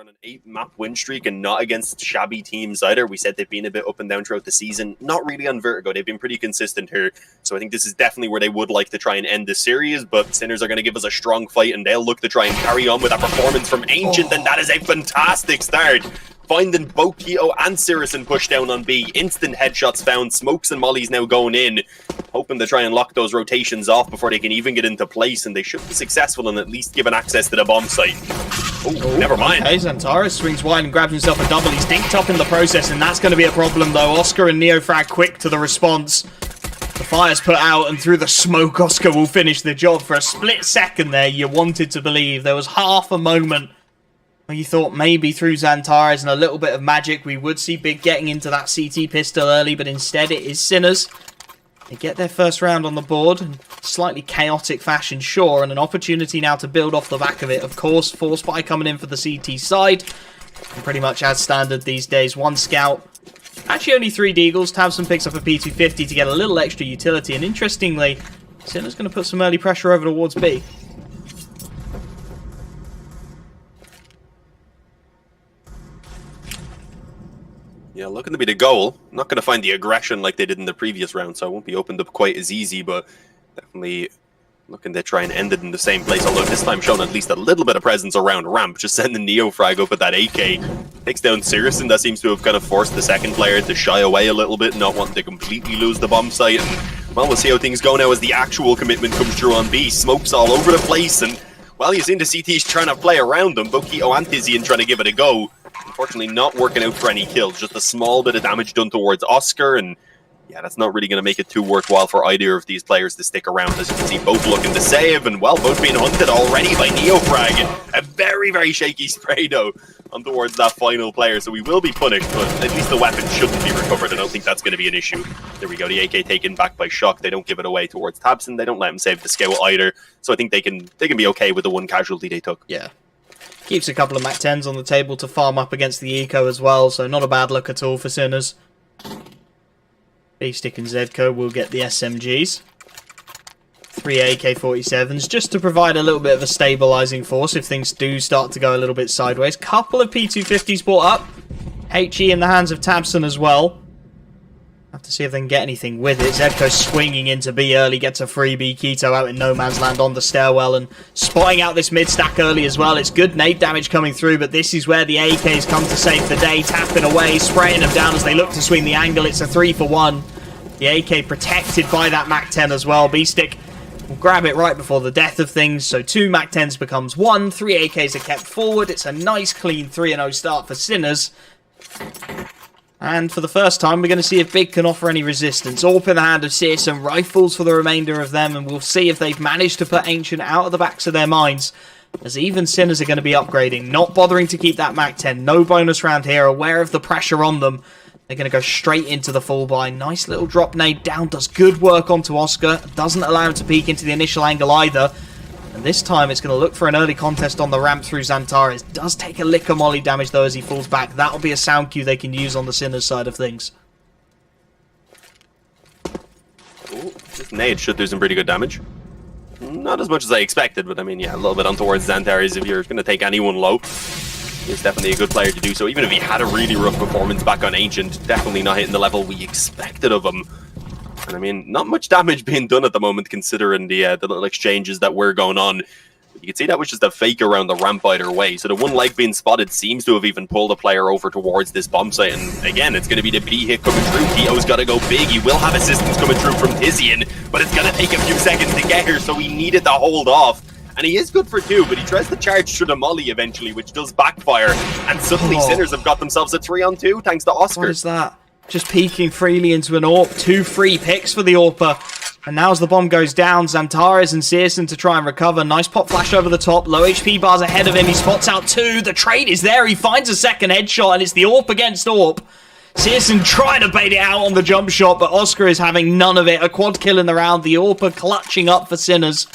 on an 8-map win streak and not against shabby teams either. We said they've been a bit up and down throughout the season. Not really on Vertigo. They've been pretty consistent here. So I think this is definitely where they would like to try and end this series, but Sinners are going to give us a strong fight and they'll look to try and carry on with that performance from Ancient, and that is a fantastic start. Finding both Keto and Sirison push down on B. Instant headshots found. Smokes and Molly's now going in. Hoping to try and lock those rotations off before they can even get into place, and they should be successful and at least given access to the bomb site. Oh, never mind. Okay, Xantares swings wide and grabs himself a double. He's dinked up in the process, and that's going to be a problem though. Oscar and Neofrag quick to the response. The fire's put out, and through the smoke, Oscar will finish the job. For a split second there, you wanted to believe. There was half a moment where you thought maybe through Xantares and a little bit of magic, we would see Big getting into that CT pistol early, but instead it is Sinners. They get their first round on the board in slightly chaotic fashion, sure, and an opportunity now to build off the back of it. Of course, Force Spy coming in for the CT side, and pretty much as standard these days. One scout, actually only 3 deagles. Tabson picks up a P250 to get a little extra utility, and interestingly, Sinners going to put some early pressure over towards B. Yeah, looking to be the goal. Not going to find the aggression like they did in the previous round, so it won't be opened up quite as easy, but definitely looking to try and end it in the same place, although this time showing at least a little bit of presence around ramp. Just sending Neofrag up at that AK. Takes down Sirison. That seems to have kind of forced the second player to shy away a little bit, not wanting to completely lose the bomb site. And, well, we'll see how things go now as the actual commitment comes through on B. Smokes all over the place, and, well, you seen the CTs trying to play around them. Bokito and Tizian trying to give it a go. Unfortunately, not working out for any kills. Just a small bit of damage done towards Oscar, and yeah, that's not really going to make it too worthwhile for either of these players to stick around. As you can see, both looking to save, and well, both being hunted already by Neofrag. A very, very shaky spray, though, on towards that final player, so we will be punished, but at least the weapon shouldn't be recovered. I don't think that's going to be an issue. There we go, the AK taken back by Shock. They don't give it away towards Tabson. They don't let him save the scout either, so I think they can be okay with the one casualty they took. Yeah. Keeps a couple of Mac 10s on the table to farm up against the Eco as well, so not a bad look at all for Sinners. B-Stick and Zedco will get the SMGs. 3 AK-47s, just to provide a little bit of a stabilising force if things do start to go a little bit sideways. Couple of P250s brought up. HE in the hands of Tabson as well. Have to see if they can get anything with it. Zedco swinging into B early, gets a freebie. Keto out in no man's land on the stairwell and spotting out this mid-stack early as well. It's good nade damage coming through, but this is where the AKs come to save the day. Tapping away, spraying them down as they look to swing the angle. It's a 3-for-1. The AK protected by that Mac 10 as well. B-Stick will grab it right before the death of things. So 2 Mac 10s becomes 1. 3 AKs are kept forward. It's a nice clean 3-0 start for Sinners. And for the first time, we're going to see if Big can offer any resistance. AWP in the hand of Sear, some rifles for the remainder of them, and we'll see if they've managed to put Ancient out of the backs of their minds. As even Sinners are going to be upgrading, not bothering to keep that Mac 10. No bonus round here, aware of the pressure on them. They're going to go straight into the full buy. Nice little drop nade down, does good work onto Oscar. Doesn't allow him to peek into the initial angle either. And this time it's going to look for an early contest on the ramp through Xantares. Does take a lick of molly damage though as he falls back. That'll be a sound cue they can use on the Sinners side of things. Ooh, this nade should do some pretty good damage. Not as much as I expected, but I mean, yeah, a little bit on towards Xantares. If you're going to take anyone low, he's definitely a good player to do so. Even if he had a really rough performance back on Ancient, definitely not hitting the level we expected of him. And I mean, not much damage being done at the moment, considering the little exchanges that were going on. You can see that was just a fake around the ramp either way. So the one leg being spotted seems to have even pulled a player over towards this bomb site. And again, it's going to be the B hit coming through. Keto's got to go big. He will have assistance coming through from Tizian, but it's going to take a few seconds to get here, so he needed to hold off. And he is good for 2, but he tries to charge through the molly eventually, which does backfire. And suddenly Sinners have got themselves a 3-on-2 thanks to Oscar. What is that? Just peeking freely into an AWP. 2 free picks for the AWPer. And now as the bomb goes down, Xantares and Searson to try and recover. Nice pop flash over the top. Low HP bars ahead of him. He spots out 2. The trade is there. He finds a second headshot, and it's the AWP against AWP. Searson trying to bait it out on the jump shot, but Oscar is having none of it. A quad kill in the round. The AWPer clutching up for Sinners.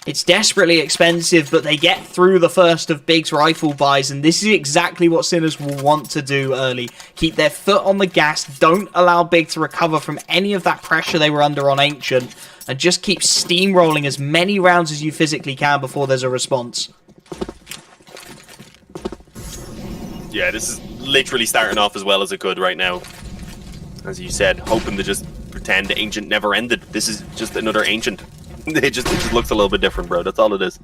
It's desperately expensive, but they get through the first of Big's rifle buys, and this is exactly what Sinners will want to do early. Keep their foot on the gas, don't allow Big to recover from any of that pressure they were under on Ancient, and just keep steamrolling as many rounds as you physically can before there's a response. Yeah, this is literally starting off as well as it could right now. As you said, hoping to just pretend Ancient never ended. This is just another Ancient. It just looks a little bit different, bro. That's all it is.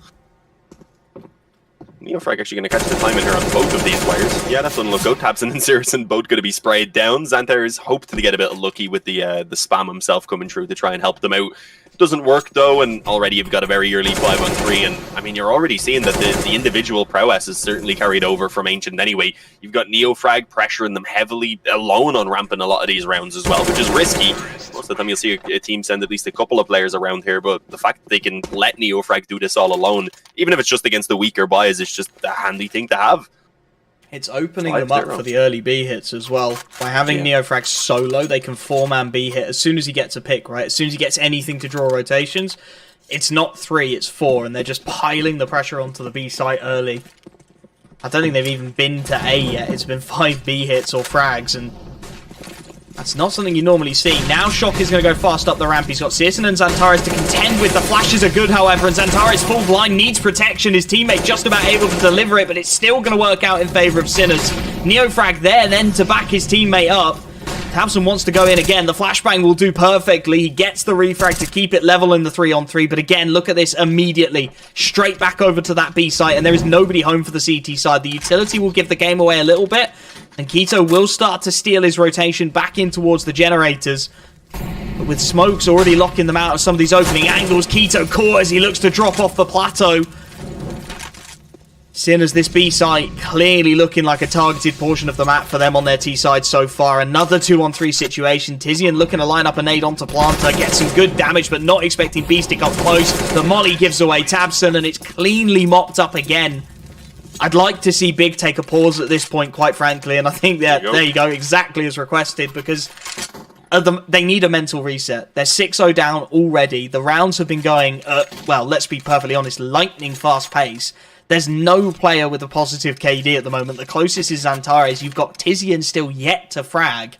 Neofrag actually going to catch the timing here on both of these wires. Yeah, that's going to look good. Tabson and Sirison both going to be sprayed down. Xantar's hoped to get a bit lucky with the spam himself coming through to try and help them out. Doesn't work though, and already you've got a very early 5-on-3, and I mean you're already seeing that the individual prowess is certainly carried over from Ancient anyway. You've got Neofrag pressuring them heavily alone on ramp in a lot of these rounds as well, which is risky. Most of the time you'll see a team send at least a couple of players around here, but the fact that they can let Neofrag do this all alone, even if it's just against the weaker buys, is just a handy thing to have. It's opening them up for the early B hits as well. By having Neofrag solo, they can 4-man B hit as soon as he gets a pick, right? As soon as he gets anything to draw rotations, it's not 3, it's 4, and they're just piling the pressure onto the B site early. I don't think they've even been to A yet. It's been 5 B hits or frags, and that's not something you normally see. Now Shock is going to go fast up the ramp. He's got Searson and Xantares to contend with. The flashes are good, however, and Xantares full blind needs protection. His teammate just about able to deliver it, but it's still going to work out in favor of Sinners. Neofrag there then to back his teammate up. Tabson wants to go in again. The flashbang will do perfectly. He gets the refrag to keep it level in the 3-on-3, but again, look at this immediately. Straight back over to that B site, and there is nobody home for the CT side. The utility will give the game away a little bit, and Keto will start to steal his rotation back in towards the generators. But with smokes already locking them out of some of these opening angles, Keto caught as he looks to drop off the plateau. Sinners, this B site clearly looking like a targeted portion of the map for them on their T side so far. Another 2-on-3 situation. Tizian looking to line up a nade onto Planter, get some good damage, but not expecting Beastic up close. The molly gives away Tabson, and it's cleanly mopped up again. I'd like to see Big take a pause at this point, quite frankly, and I think that there you go, exactly as requested, because they need a mental reset. They're 6-0 down already. The rounds have been going, well, let's be perfectly honest, lightning fast pace. There's no player with a positive KD at the moment. The closest is Xantares. You've got Tizian still yet to frag.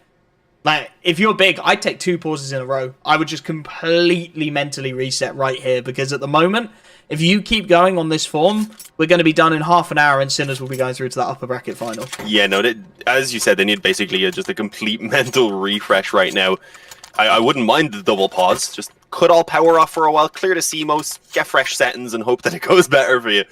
Like, if you're Big, I'd take 2 pauses in a row. I would just completely mentally reset right here, because at the moment, if you keep going on this form, we're going to be done in half an hour, and Sinners will be going through to that upper bracket final. Yeah, no, as you said, they need basically just a complete mental refresh right now. I wouldn't mind the double pause. Just cut all power off for a while, clear the CMOS, get fresh settings, and hope that it goes better for you.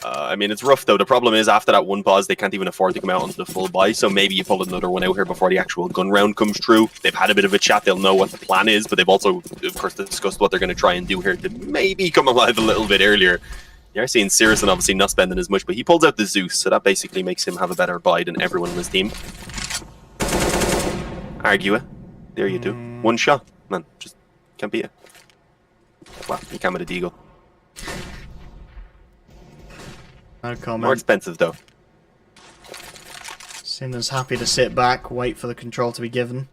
I mean, it's rough, though. The problem is, after that one pause, they can't even afford to come out onto the full buy, so maybe you pull another one out here before the actual gun round comes through. They've had a bit of a chat. They'll know what the plan is, but they've also, of course, discussed what they're going to try and do here to maybe come alive a little bit earlier. You're seeing Sirison obviously not spending as much, but he pulls out the Zeus, so that basically makes him have a better buy than everyone on his team. Argue it. There you do. One shot. Man, just can't beat it. Well, you can with a Deagle. No comment. More expensive, though. Sinners happy to sit back, wait for the control to be given.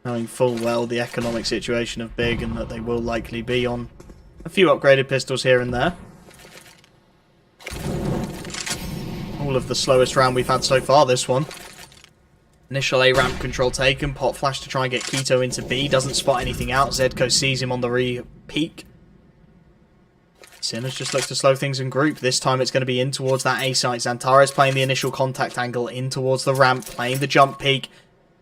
Knowing full well the economic situation of Big, and that they will likely be on a few upgraded pistols here and there. All of the slowest round we've had so far, this one. Initial A ramp control taken, pot flash to try and get Keto into B, doesn't spot anything out, Zedko sees him on the re-peak. Sinners just look to slow things in group. This time it's going to be in towards that A site. Xantares playing the initial contact angle in towards the ramp, playing the jump peak,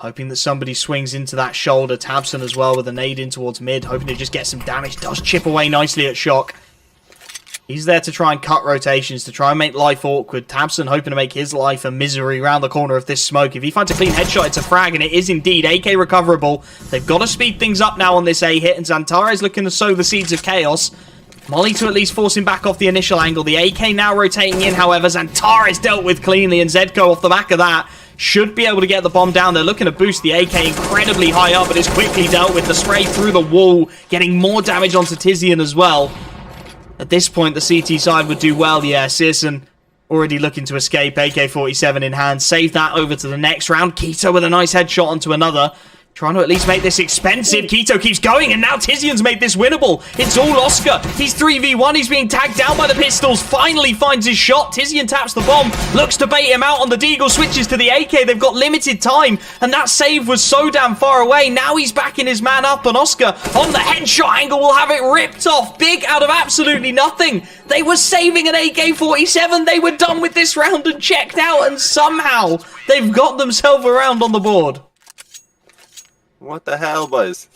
hoping that somebody swings into that shoulder. Tabson as well with a nade in towards mid, hoping to just get some damage. Does chip away nicely at Shock. He's there to try and cut rotations, to try and make life awkward. Tabson hoping to make his life a misery around the corner of this smoke. If he finds a clean headshot, it's a frag, and it is indeed. AK recoverable. They've got to speed things up now on this A hit, and Xantares looking to sow the seeds of chaos. Molly to at least force him back off the initial angle. The AK now rotating in, however. Xantares dealt with cleanly, and Zedko off the back of that should be able to get the bomb down. They're looking to boost the AK incredibly high up, but it's quickly dealt with. The spray through the wall, getting more damage onto Tizian as well. At this point, the CT side would do well. Yeah, Searson already looking to escape. AK-47 in hand. Save that over to the next round. Keto with a nice headshot onto another. Trying to at least make this expensive. Keto keeps going, and now Tizian's made this winnable. It's all Oscar. He's 3v1. He's being tagged down by the pistols. Finally finds his shot. Tizian taps the bomb. Looks to bait him out on the Deagle. Switches to the AK. They've got limited time, and that save was so damn far away. Now he's backing his man up, and Oscar on the headshot angle will have it ripped off. Big out of absolutely nothing. They were saving an AK-47. They were done with this round and checked out, and somehow they've got themselves around on the board. What the hell, boys?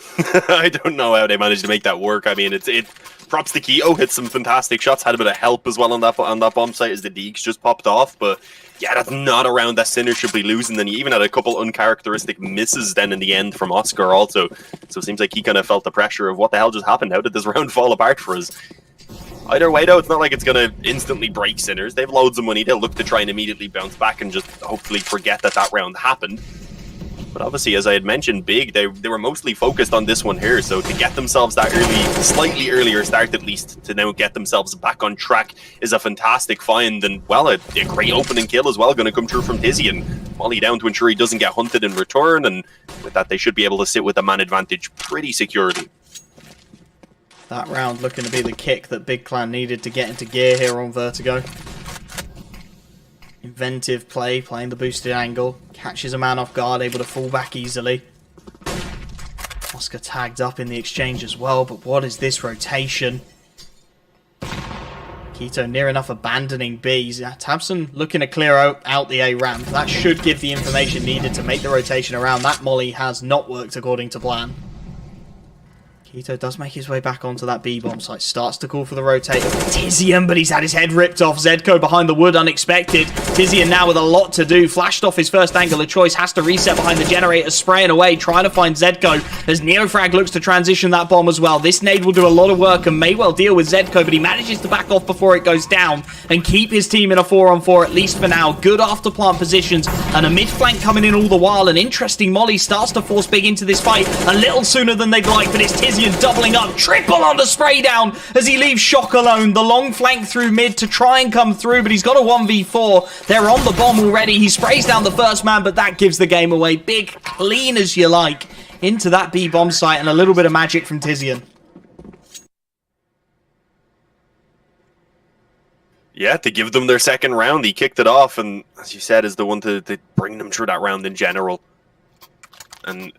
I don't know how they managed to make that work. I mean, it props to Keto, hit some fantastic shots, had a bit of help as well on that bomb site as the Deeks just popped off, but yeah, that's not a round that Sinner should be losing. Then he even had a couple uncharacteristic misses then in the end from Oscar also, so it seems like he kind of felt the pressure of what the hell just happened. How did this round fall apart for us? Either way, though, it's not like it's going to instantly break Sinners. They have loads of money. They'll look to try and immediately bounce back and just hopefully forget that round happened. But obviously, as I had mentioned, Big, they were mostly focused on this one here, so to get themselves that slightly earlier start at least, to now get themselves back on track is a fantastic find, and, well, a great opening kill as well, going to come through from Tizian. Molly down to ensure he doesn't get hunted in return, and with that, they should be able to sit with the man advantage pretty securely. That round looking to be the kick that Big Clan needed to get into gear here on Vertigo. Inventive play, playing the boosted angle. Catches a man off guard, able to fall back easily. Oscar tagged up in the exchange as well, but what is this rotation? Keto near enough abandoning B. Tabson looking to clear out the A ramp. That should give the information needed to make the rotation around. That molly has not worked according to plan. Keto does make his way back onto that B-bomb site. Starts to call for the rotate. Tizian, but he's had his head ripped off. Czgo behind the wood, unexpected. Tizian now with a lot to do. Flashed off his first angle of choice. Has to reset behind the generator, spraying away, trying to find Czgo as Neofrag looks to transition that bomb as well. This nade will do a lot of work and may well deal with Czgo, but he manages to back off before it goes down and keep his team in a 4-on-4, at least for now. Good after plant positions and a mid-flank coming in all the while. An interesting molly starts to force Big into this fight a little sooner than they'd like, but it's Tizian doubling up, triple on the spray down as he leaves Shock alone. The long flank through mid to try and come through, but he's got a 1v4. They're on the bomb already. He sprays down the first man, but that gives the game away. Big, clean as you like, into that B bomb site, and a little bit of magic from Tizian. Yeah, to give them their second round, he kicked it off, and as you said, is the one to bring them through that round in general. And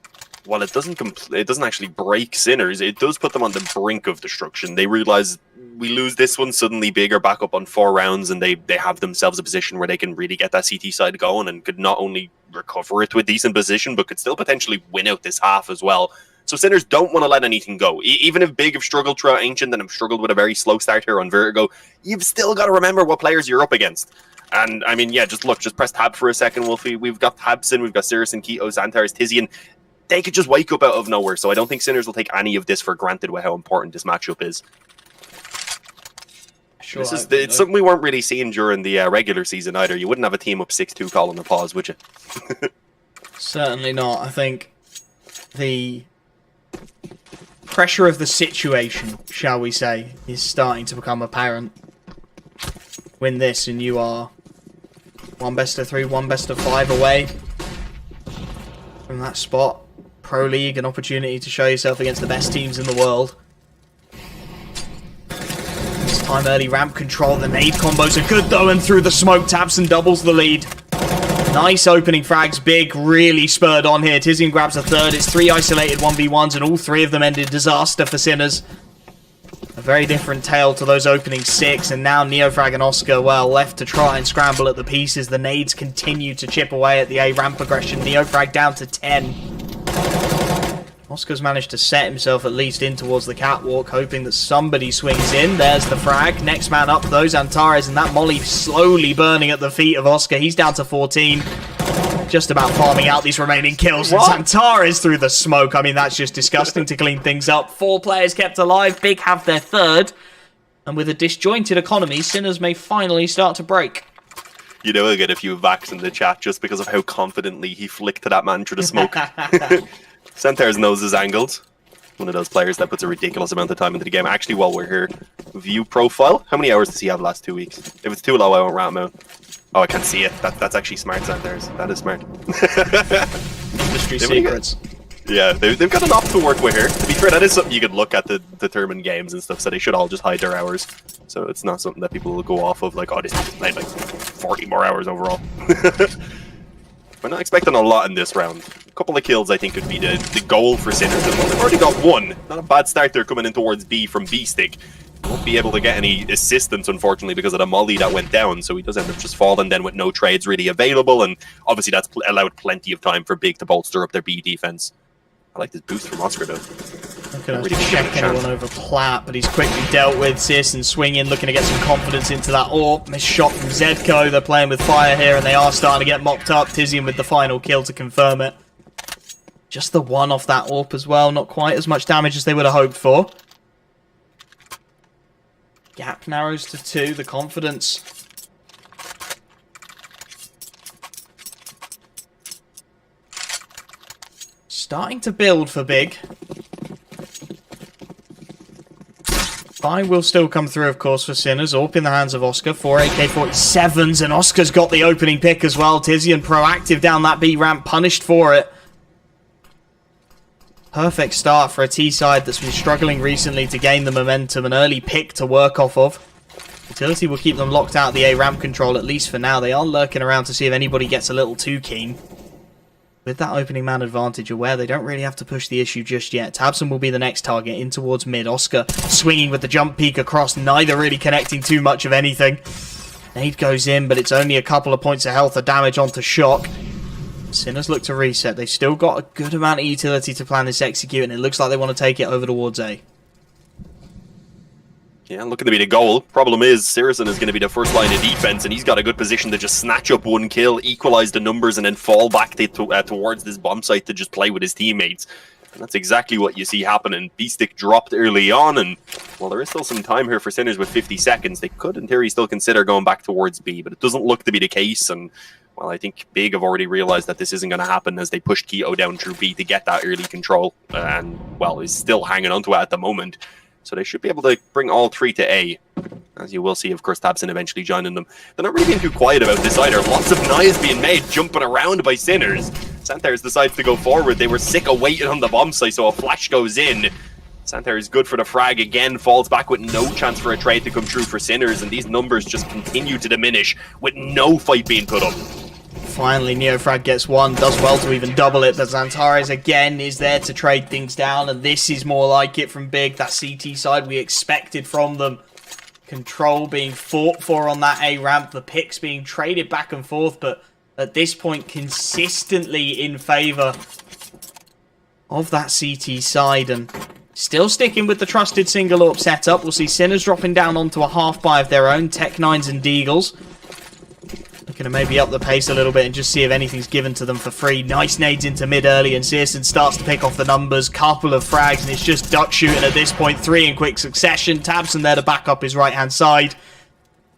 while it doesn't actually break Sinners, it does put them on the brink of destruction. They realize we lose this one, suddenly Big are back up on 4 rounds, and they have themselves a position where they can really get that CT side going and could not only recover it to a decent position, but could still potentially win out this half as well. So Sinners don't want to let anything go. Even if Big have struggled throughout Ancient and have struggled with a very slow start here on Vertigo, you've still got to remember what players you're up against. And I mean, yeah, just press tab for a second, Wolfie. We've got Tabson, we've got Cirrus and Keto, Xantar's, Tizian. They could just wake up out of nowhere, so I don't think Sinners will take any of this for granted with how important this matchup is. Sure, it's something we weren't really seeing during the regular season either. You wouldn't have a team up 6-2 calling a pause, would you? Certainly not. I think the pressure of the situation, shall we say, is starting to become apparent. Win this and you are 1 best of 3, 1 best of 5 away from that spot. Pro League, an opportunity to show yourself against the best teams in the world. This time early ramp control. The nade combos are good though, and through the smoke, Tabson doubles the lead. Nice opening frags. Big really spurred on here. Tizian grabs a third. It's 3 isolated 1v1s, and all 3 of them ended disaster for Sinners. A very different tale to those opening 6, and now Neofrag and Oscar, well, left to try and scramble at the pieces. The nades continue to chip away at the A ramp aggression. Neofrag down to 10. Oscar's managed to set himself at least in towards the catwalk, hoping that somebody swings in. There's the frag. Next man up, though, Antares, and that molly slowly burning at the feet of Oscar. He's down to 14. Just about farming out these remaining kills. And Antares through the smoke. I mean, that's just disgusting to clean things up. 4 players kept alive. Big have their third. And with a disjointed economy, Sinners may finally start to break. You know, he'll get a few vax in the chat just because of how confidently he flicked that man through the smoke. Centaur's nose is angled. One of those players that puts a ridiculous amount of time into the game. Actually, while we're here, view profile. How many hours does he have last 2 weeks? If it's too low, I won't rat him out. Oh, I can't see it. That's actually smart, Centaur's. That is smart. Industry secrets. Yeah, they've got enough to work with here. To be fair, that is something you could look at to determine games and stuff, so they should all just hide their hours. So it's not something that people will go off of, like, oh, this team played like 40 more hours overall. We're not expecting a lot in this round. A couple of kills, I think, could be the goal for Sinners. And they've already got one. Not a bad start there coming in towards B from B-Stick. Won't be able to get any assistance, unfortunately, because of the molly that went down, so he does end up just falling then with no trades really available, and obviously that's allowed plenty of time for Big to bolster up their B defense. I like this boost from Oscar, though. Not going to check anyone over Platt, but he's quickly dealt with. Searson swinging, looking to get some confidence into that AWP. Missed shot from Czgo. They're playing with fire here, and they are starting to get mopped up. Tizian with the final kill to confirm it. Just the one off that AWP as well. Not quite as much damage as they would have hoped for. Gap narrows to 2. The confidence. Starting to build for Big. Fine will still come through, of course, for Sinners. AWP in the hands of Oscar. 4 AK-47s, and Oscar's got the opening pick as well. Tizian proactive down that B ramp, punished for it. Perfect start for a T side that's been struggling recently to gain the momentum. An early pick to work off of. Utility will keep them locked out of the A ramp control, at least for now. They are lurking around to see if anybody gets a little too keen. With that opening man advantage aware, they don't really have to push the issue just yet. Tabson will be the next target in towards mid. Oscar swinging with the jump peek across, neither really connecting too much of anything. Nade goes in, but it's only a couple of points of health of damage onto Shock. Sinners look to reset. They've still got a good amount of utility to plan this execute, and it looks like they want to take it over towards A. Yeah, looking to be the goal. Problem is, Saracen is going to be the first line of defense, and he's got a good position to just snatch up one kill, equalize the numbers, and then fall back towards this bomb site to just play with his teammates. And that's exactly what you see happening. B-Stick dropped early on, and well, there is still some time here for Sinners with 50 seconds. They could, in theory, still consider going back towards B, but it doesn't look to be the case, and well, I think Big have already realized that this isn't going to happen as they pushed Keto down through B to get that early control, and well, is still hanging onto it at the moment. So they should be able to bring all 3 to A. As you will see, of course, Tabson eventually joining them. They're not really being too quiet about this either. Lots of knives being made, jumping around by Sinners. Santares decides to go forward. They were sick of waiting on the bomb site, so a flash goes in. Santares is good for the frag again, falls back with no chance for a trade to come true for Sinners, and these numbers just continue to diminish with no fight being put up. Finally, Neofrag gets one, does well to even double it, but Zantares again is there to trade things down, and this is more like it from Big, that CT side we expected from them. Control being fought for on that A ramp, the picks being traded back and forth, but at this point consistently in favour of that CT side, and still sticking with the trusted single AWP setup. We'll see Sinners dropping down onto a half buy of their own, Tech-9s and Deagles. Looking to maybe up the pace a little bit and just see if anything's given to them for free. Nice nades into mid early, and Searson starts to pick off the numbers. Couple of frags, and it's just duck shooting at this point. 3 in quick succession. Tabson there to back up his right-hand side.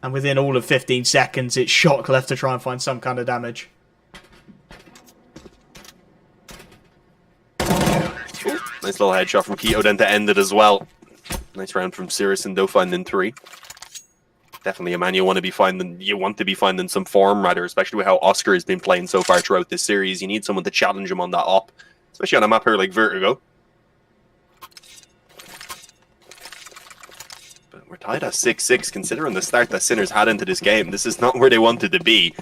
And within all of 15 seconds, it's Shock left to try and find some kind of damage. Nice little headshot from Keto then to end it as well. Nice round from Saracen, though, finding 3. Definitely a man you want to be finding some form, rather, especially with how Oscar has been playing so far throughout this series. You need someone to challenge him on that op, especially on a map here like Vertigo. But we're tied at 6-6, considering the start that Sinners had into this game. This is not where they wanted to be.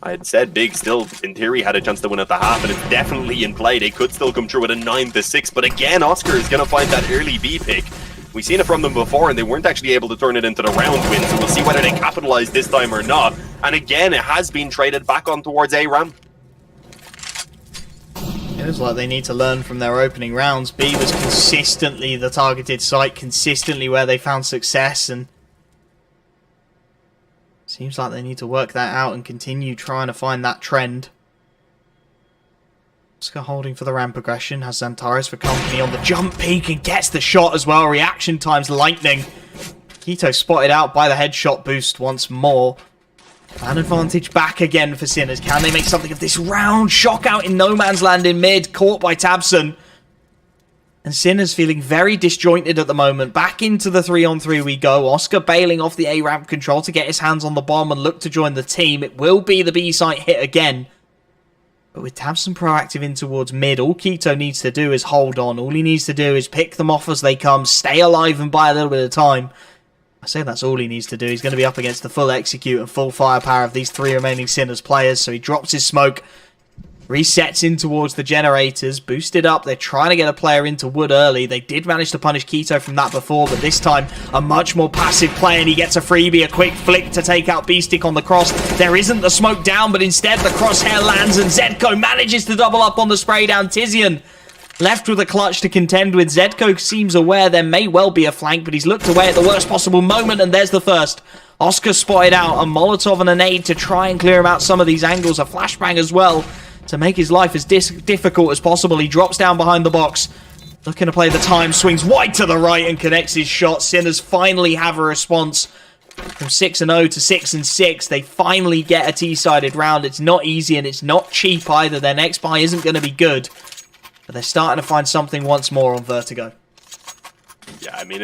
I had said Big still, in theory, had a chance to win at the half, and it's definitely in play. They could still come through with a 9-6, but again, Oscar is going to find that early B pick. We've seen it from them before, and they weren't actually able to turn it into the round win, so we'll see whether they capitalize this time or not. And again, it has been traded back on towards A ramp. It was like they need to learn from their opening rounds. B was consistently the targeted site, consistently where they found success, and seems like they need to work that out and continue trying to find that trend. Oscar holding for the ramp progression, has Zantares for company on the jump peak and gets the shot as well. Reaction time's lightning. Keto spotted out by the headshot boost once more. An advantage back again for Sinners. Can they make something of this round? Shock out in no man's land in mid, caught by Tabson. And Sinners feeling very disjointed at the moment. Back into the 3-on-3 we go. Oscar bailing off the A ramp control to get his hands on the bomb and look to join the team. It will be the B site hit again. But with Tabson proactive in towards mid, all Quito needs to do is hold on. All he needs to do is pick them off as they come, stay alive and buy a little bit of time. I say that's all he needs to do. He's going to be up against the full execute and full firepower of these 3 remaining Sinners players. So he drops his smoke, resets in towards the generators, boosted up. They're trying to get a player into wood early. They did manage to punish Quito from that before, but this time a much more passive play, and he gets a freebie, a quick flick to take out Beastic on the cross. There isn't the smoke down, but instead the crosshair lands, and Zedko manages to double up on the spray down. Tizian left with a clutch to contend with. Zedko seems aware there may well be a flank, but he's looked away at the worst possible moment, and there's the first. Oscar spotted out a Molotov and a nade to try and clear him out some of these angles. A flashbang as well to make his life as difficult as possible. He drops down behind the box, looking to play the time, swings wide to the right and connects his shot. Sinners finally have a response. From 6-0 to 6-6, they finally get a T-sided round. It's not easy and it's not cheap either. Their next buy isn't going to be good. But they're starting to find something once more on Vertigo. Yeah, I mean,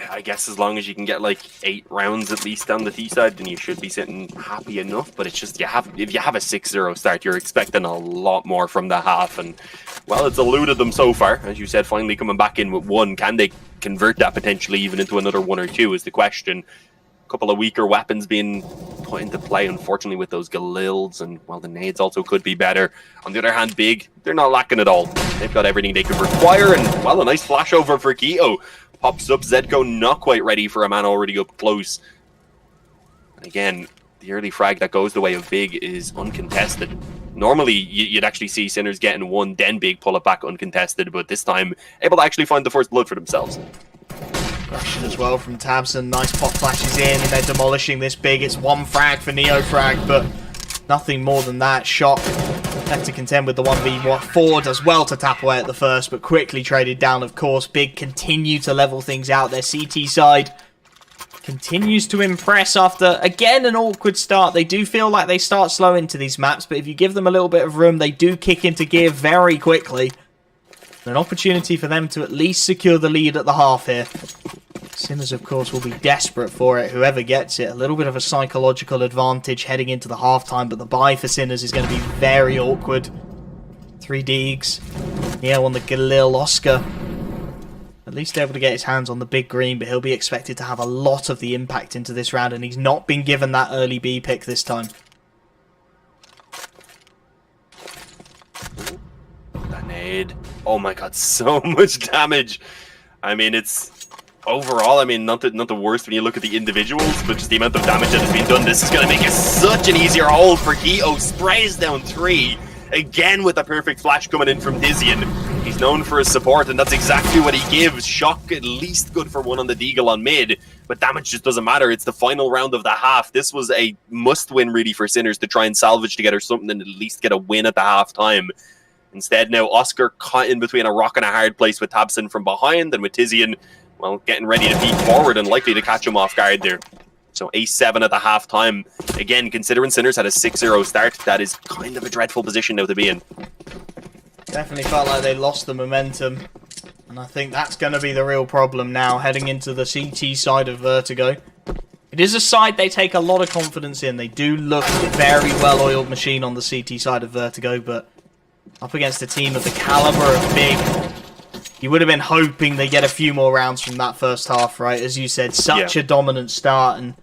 I guess as long as you can get like 8 rounds at least on the T side, then you should be sitting happy enough. But it's just if you have a 6-0 start, you're expecting a lot more from the half. And well, it's eluded them so far. As you said, finally coming back in with 1. Can they convert that potentially even into another 1 or 2 is the question. Couple of weaker weapons being put into play, unfortunately, with those Galils, and well, the nades also could be better. On the other hand, Big, they're not lacking at all. They've got everything they could require, and well, a nice flash over for Quito. Pops up, Zedko not quite ready for a man already up close. And again, the early frag that goes the way of Big is uncontested. Normally, you'd actually see Sinners getting 1, then Big pull it back uncontested, but this time, able to actually find the first blood for themselves. Russian as well from Tabson. Nice pop flashes in, and they're demolishing this Big. It's 1 frag for Neo Frag, but nothing more than that. Shock left to contend with the 1v4. Does well to tap away at the first, but quickly traded down, of course. Big continue to level things out. Their CT side continues to impress after, again, an awkward start. They do feel like they start slow into these maps, but if you give them a little bit of room, they do kick into gear very quickly. An opportunity for them to at least secure the lead at the half here. Sinners, of course, will be desperate for it, whoever gets it. A little bit of a psychological advantage heading into the halftime, but the buy for Sinners is going to be very awkward. 3 Deegs. Neo on the Galil. Oscar at least able to get his hands on the big green, but he'll be expected to have a lot of the impact into this round, and he's not been given that early B pick this time. That nade. Oh my god, so much damage. I mean, it's overall, I mean, not the worst when you look at the individuals, but just the amount of damage that has been done. This is going to make it such an easier hold for Quito. Sprays down 3. Again with the perfect flash coming in from Tizian. He's known for his support, and that's exactly what he gives. Shock at least good for 1 on the Deagle on mid, but damage just doesn't matter. It's the final round of the half. This was a must-win really for Sinners to try and salvage together something and at least get a win at the half-time. Instead, now Oscar caught in between a rock and a hard place with Tabson from behind, and with Tizian, well, getting ready to peek forward and likely to catch him off guard there. So A7 at the half-time. Again, considering Sinners had a 6-0 start, that is kind of a dreadful position now to be in. Definitely felt like they lost the momentum, and I think that's going to be the real problem now, heading into the CT side of Vertigo. It is a side they take a lot of confidence in. They do look a very well-oiled machine on the CT side of Vertigo, but up against a team of the caliber of Big, you would have been hoping they get a few more rounds from that first half, right? As you said, such a dominant start, and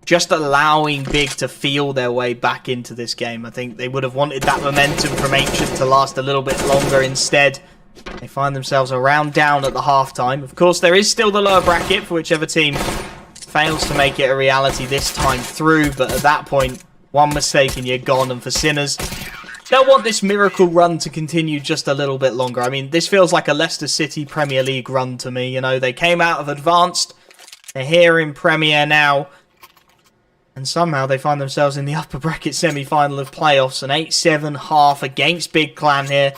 just allowing Big to feel their way back into this game. I think they would have wanted that momentum from Ancient to last a little bit longer. Instead, they find themselves a round down at the halftime. Of course, there is still the lower bracket for whichever team fails to make it a reality this time through, but at that point, one mistake and you're gone. And for Sinners, they'll want this miracle run to continue just a little bit longer. I mean, this feels like a Leicester City Premier League run to me. You know, they came out of Advanced, they're here in Premier now, and somehow they find themselves in the upper bracket semi-final of playoffs. An 8-7 half against Big Clan here,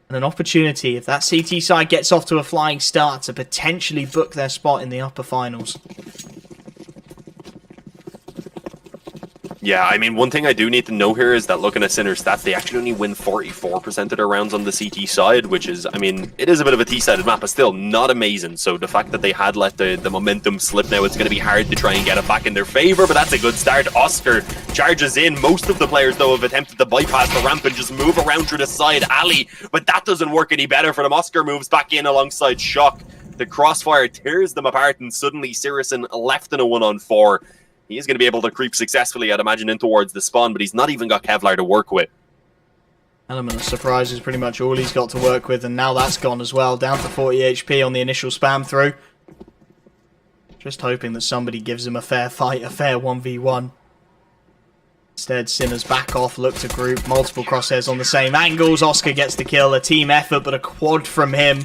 and an opportunity, if that CT side gets off to a flying start, to potentially book their spot in the upper finals. Yeah, I mean, one thing I do need to know here is that looking at Sinner's stats, they actually only win 44% of their rounds on the CT side, which is, I mean, it is a bit of a T-sided map, but still not amazing. So the fact that they had let the momentum slip now, it's going to be hard to try and get it back in their favor, but that's a good start. Oscar charges in. Most of the players, though, have attempted to bypass the ramp and just move around through the side alley, but that doesn't work any better for them. Oscar moves back in alongside Shock. The crossfire tears them apart, and suddenly Sirison left in a 1-on-4. He is going to be able to creep successfully, I'd imagine, in towards the spawn, but he's not even got Kevlar to work with. Element of surprise is pretty much all he's got to work with, and now that's gone as well. Down to 40 HP on the initial spam through. Just hoping that somebody gives him a fair fight, a fair 1v1. Instead, Sinners back off, look to group, multiple crosshairs on the same angles. Oscar gets the kill, a team effort, but a quad from him.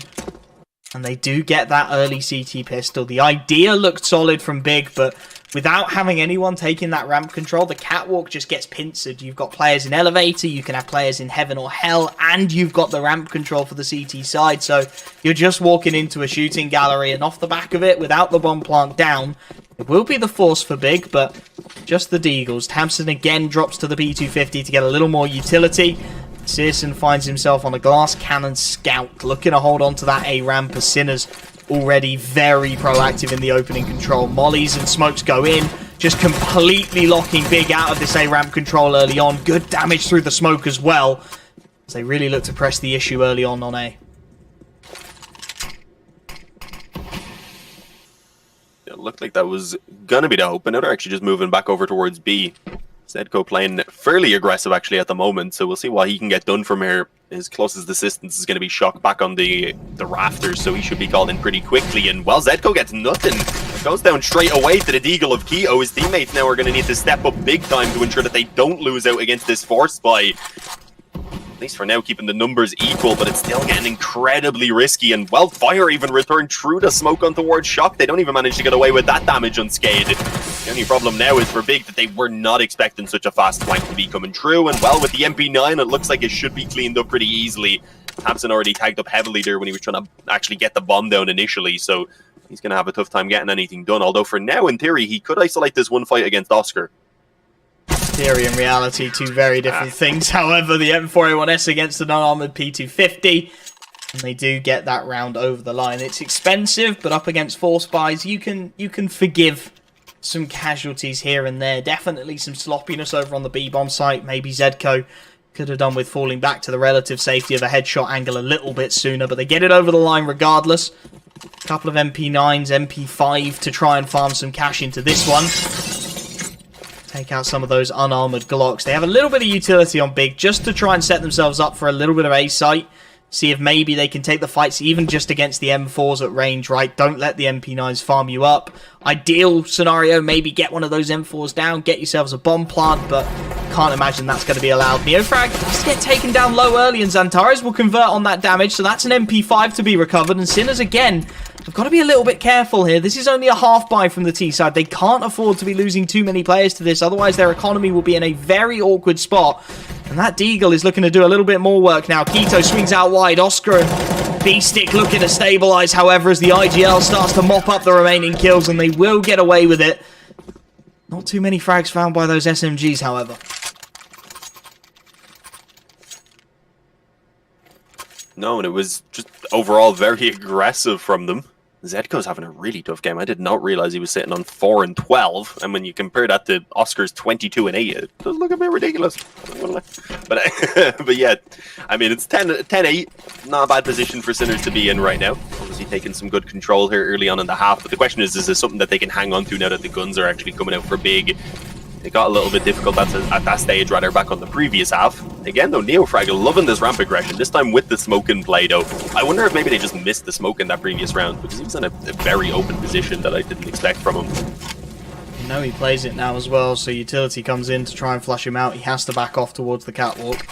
And they do get that early CT pistol. The idea looked solid from Big, but without having anyone taking that ramp control, the catwalk just gets pincered. You've got players in elevator, you can have players in heaven or hell, and you've got the ramp control for the CT side. So you're just walking into a shooting gallery, and off the back of it, without the bomb plant down, it will be the force for Big, but just the Deagles. Tamsin again drops to the P250 to get a little more utility. Searson finds himself on a glass cannon scout, looking to hold on to that A ramp as Sinners already very proactive in the opening control. Mollies and smokes go in, just completely locking Big out of this A ramp control early on. Good damage through the smoke as well, as they really look to press the issue early on A. It looked like that was going to be the open. They're actually just moving back over towards B. Zedko playing fairly aggressive actually at the moment, so we'll see what he can get done from here. His closest assistance is going to be Shock back on the rafters, so he should be called in pretty quickly. And well, Zedko gets nothing. Goes down straight away to the Deagle of Keto. His teammates now are going to need to step up big time to ensure that they don't lose out against this force spy. At least for now, keeping the numbers equal, but it's still getting incredibly risky. And well, Fire even returned through the smoke on towards Shock. They don't even manage to get away with that damage unscathed. The only problem now is for Big that they were not expecting such a fast flank to be coming through. And well, with the MP9, it looks like it should be cleaned up pretty easily. Tamsin already tagged up heavily there when he was trying to actually get the bomb down initially, so he's going to have a tough time getting anything done. Although for now, in theory, he could isolate this one fight against Oscar. Theory and reality, two very different things. However, the M4A1S against an unarmored P250, and they do get that round over the line. It's expensive, but up against force buys, you can forgive some casualties here and there. Definitely some sloppiness over on the B-bomb site. Maybe Zedko could have done with falling back to the relative safety of a headshot angle a little bit sooner, but they get it over the line regardless. A couple of MP9s, MP5 to try and farm some cash into this one. Take out some of those unarmored Glocks. They have a little bit of utility on Big just to try and set themselves up for a little bit of A sight. See if maybe they can take the fights even just against the M4s at range, right? Don't let the MP9s farm you up. Ideal scenario, maybe get one of those M4s down, get yourselves a bomb plant, but can't imagine that's going to be allowed. Neofrag does get taken down low early, and Xantares will convert on that damage, so that's an MP5 to be recovered, and Sinners again have got to be a little bit careful here. This is only a half buy from the T side. They can't afford to be losing too many players to this, otherwise their economy will be in a very awkward spot. And that Deagle is looking to do a little bit more work now. Keto swings out wide. Oscar and B-Stick looking to stabilize, however, as the IGL starts to mop up the remaining kills, and they will get away with it. Not too many frags found by those SMGs, however. No, and it was just overall very aggressive from them. Zedko's having a really tough game. I did not realize he was sitting on 4 and 12. And when you compare that to Oscar's 22 and 8, it does look a bit ridiculous. But yeah, I mean, it's 10-8. Not a bad position for Sinners to be in right now. Obviously taking some good control here early on in the half. But the question is this something that they can hang on to now that the guns are actually coming out for Big? It got a little bit difficult at that stage, rather, back on the previous half. Again, though, Neofrag loving this ramp aggression, this time with the smoke in play, though. I wonder if maybe they just missed the smoke in that previous round, because he was in a very open position that I didn't expect from him. You know he plays it now as well, so utility comes in to try and flush him out. He has to back off towards the catwalk.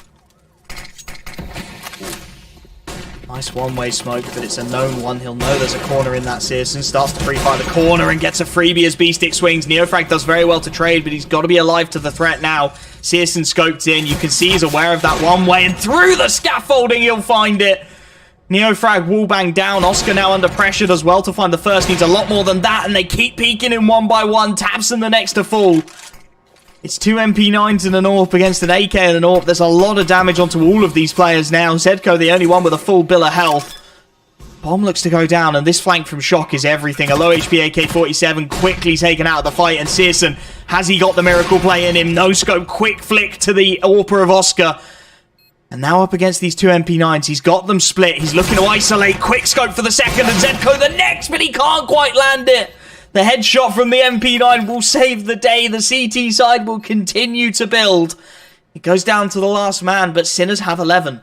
Nice one-way smoke, but it's a known one. He'll know there's a corner in that Searson. Starts to pre-fire the corner and gets a freebie as B-Stick swings. Neofrag does very well to trade, but he's got to be alive to the threat now. Searson scoped in. You can see he's aware of that one-way, and through the scaffolding he'll find it. Neofrag wallbang down. Oscar now under pressure, does well to find the first. Needs a lot more than that, and they keep peeking him one by one. Tabson the next to fall. It's 2 MP9s and an AWP against an AK and an AWP. There's a lot of damage onto all of these players now. Czgo, the only one with a full bill of health. Bomb looks to go down, and this flank from Shock is everything. A low HP AK-47 quickly taken out of the fight, and Searson, has he got the miracle play in him? No scope, quick flick to the AWPer of Oscar. And now up against these 2 MP9s, he's got them split. He's looking to isolate, quick scope for the second, and Czgo the next, but he can't quite land it. The headshot from the MP9 will save the day. The CT side will continue to build. It goes down to the last man, but Sinners have 11.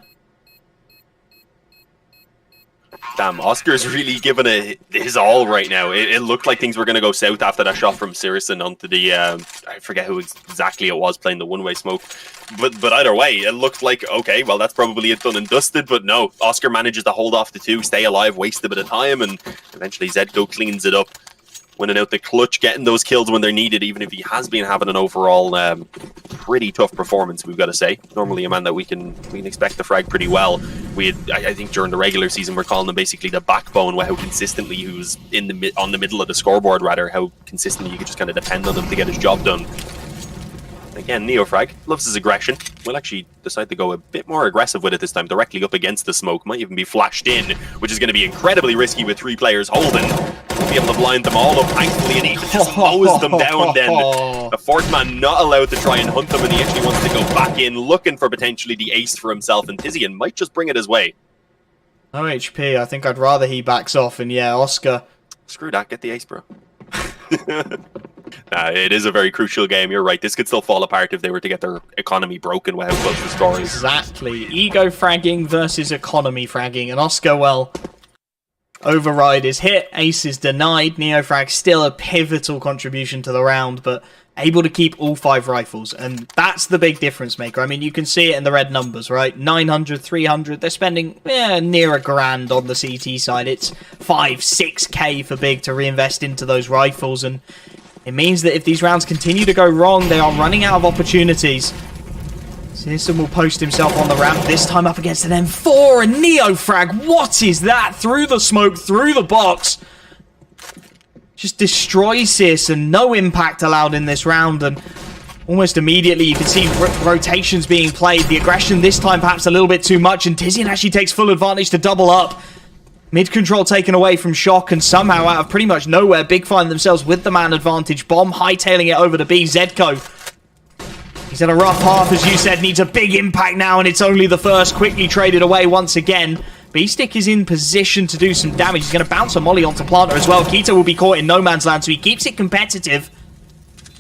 Damn, Oscar's really giving it his all right now. It looked like things were going to go south after that shot from Searson onto the, I forget who exactly it was playing the one-way smoke. But either way, it looked like, okay, well, that's probably it done and dusted. But no, Oscar manages to hold off the two, stay alive, waste a bit of time, and eventually Czgo cleans it up. Winning out the clutch, getting those kills when they're needed, even if he has been having an overall pretty tough performance, we've got to say. Normally a man that we can expect to frag pretty well. I think during the regular season we're calling him basically the backbone, how consistently he was on the middle of the scoreboard, rather, how consistently you could just kind of depend on him to get his job done. Again, Neofrag loves his aggression. We'll actually decide to go a bit more aggressive with it this time, directly up against the smoke. Might even be flashed in, which is going to be incredibly risky with 3 players holding. We'll be able to blind them all up, thankfully, and he just mows them down then. The 4th man not allowed to try and hunt them, and he actually wants to go back in, looking for potentially the ace for himself, and Tizian might just bring it his way. No HP, I think I'd rather he backs off, and yeah, Oscar. Screw that, get the ace, bro. It is a very crucial game, you're right. This could still fall apart if they were to get their economy broken with how close the score is. Exactly. Ego fragging versus economy fragging. And Oscar, well, override is hit, ace is denied. Neofrag still a pivotal contribution to the round, but able to keep all 5 rifles. And that's the big difference maker. I mean, you can see it in the red numbers, right? 900, 300. They're spending near $1,000 on the CT side. It's 5, 6K for Big to reinvest into those rifles. And it means that if these rounds continue to go wrong, they are running out of opportunities. Searson will post himself on the ramp, this time up against an M4, and Neofrag, what is that? Through the smoke, through the box. Just destroys Searson, no impact allowed in this round, and almost immediately you can see rotations being played. The aggression this time perhaps a little bit too much, and Tizian actually takes full advantage to double up. Mid-control taken away from Shock, and somehow out of pretty much nowhere, Big find themselves with the man advantage. Bomb hightailing it over to B. Czgo, he's had a rough half, as you said, needs a big impact now, and it's only the first. Quickly traded away once again. B-Stick is in position to do some damage. He's going to bounce a molly onto Planter as well. Keto will be caught in no man's land, so he keeps it competitive.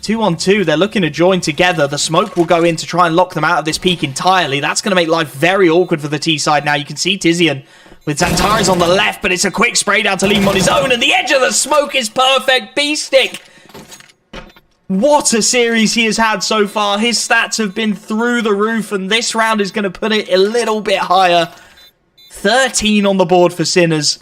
2 on 2, they're looking to join together. The smoke will go in to try and lock them out of this peak entirely. That's going to make life very awkward for the T side now. You can see Tizian with Xantares on the left, but it's a quick spray down to leave him on his own, and the edge of the smoke is perfect. B-Stick, what a series he has had so far. His stats have been through the roof, and this round is going to put it a little bit higher. 13 on the board for Sinners.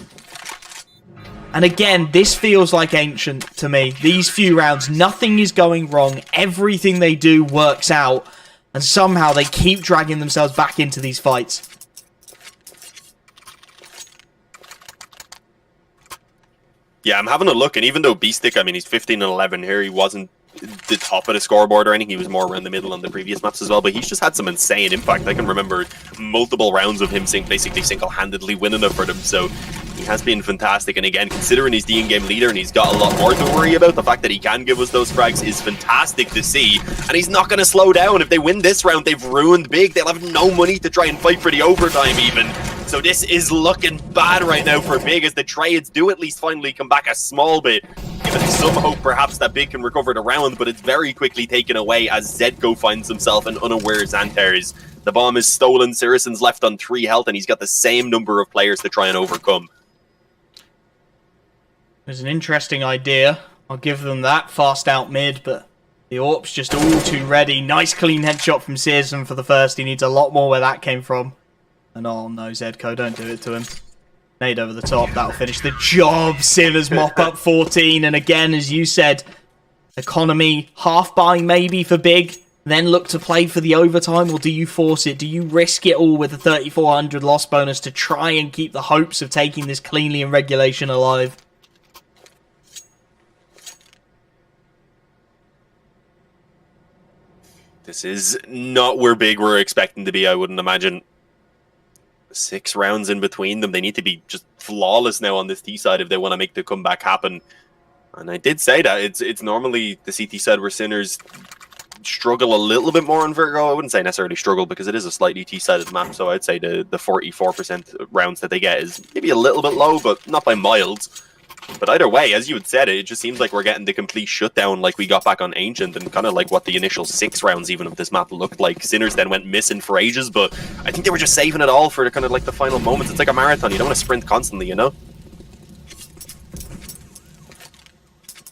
And again, this feels like ancient to me. These few rounds, nothing is going wrong. Everything they do works out. And somehow they keep dragging themselves back into these fights. Yeah, I'm having a look, and even though B-Stick, I mean, he's 15 and 11 here, he wasn't the top of the scoreboard or anything. He was more around the middle on the previous maps as well, but he's just had some insane impact. I can remember multiple rounds of him basically single-handedly winning it for them, so he has been fantastic. And again, considering he's the in-game leader and he's got a lot more to worry about, the fact that he can give us those frags is fantastic to see, and he's not going to slow down. If they win this round, they've ruined Big. They'll have no money to try and fight for the overtime even. So this is looking bad right now for Big, as the trades do at least finally come back a small bit, giving some hope perhaps that Big can recover the round, but it's very quickly taken away as Czgo finds himself an unaware Xantares. The bomb is stolen, Searson's left on 3 health, and he's got the same number of players to try and overcome. There's an interesting idea. I'll give them that. Fast out mid, but the AWP's just all too ready. Nice clean headshot from Searson for the first. He needs a lot more where that came from. And oh no, Czgo, don't do it to him. Nade over the top, that'll finish the job. Sinners mop up 14, and again, as you said, economy, half buying maybe for Big, then look to play for the overtime, or do you force it? Do you risk it all with a 3,400 loss bonus to try and keep the hopes of taking this cleanly in regulation alive? This is not where big we're expecting to be, I wouldn't imagine. 6 rounds in between them. They need to be just flawless now on this T side if they want to make the comeback happen. And I did say that. It's normally the CT side where Sinners struggle a little bit more on Virgo. I wouldn't say necessarily struggle because it is a slightly T-sided map, so I'd say the 44% rounds that they get is maybe a little bit low, but not by miles. But either way, as you had said, it just seems like we're getting the complete shutdown like we got back on Ancient, and kind of like what the initial 6 rounds even of this map looked like. Sinners then went missing for ages, but I think they were just saving it all for the kind of like the final moments. It's like a marathon. You don't want to sprint constantly, you know?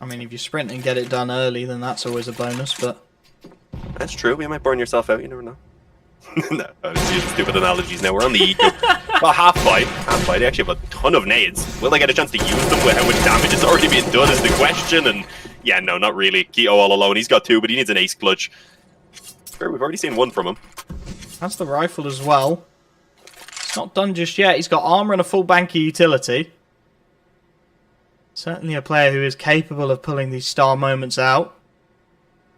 I mean, if you sprint and get it done early, then that's always a bonus, but... That's true. You might burn yourself out. You never know. No, I was using stupid analogies now. We're on the eco. Well, half fight. They actually have a ton of nades. Will they get a chance to use them with how much damage has already been done is the question. And yeah, no, not really. Keto all alone. He's got 2, but he needs an ace clutch. Sure, we've already seen 1 from him. That's the rifle as well. It's not done just yet. He's got armor and a full bank of utility. Certainly a player who is capable of pulling these star moments out.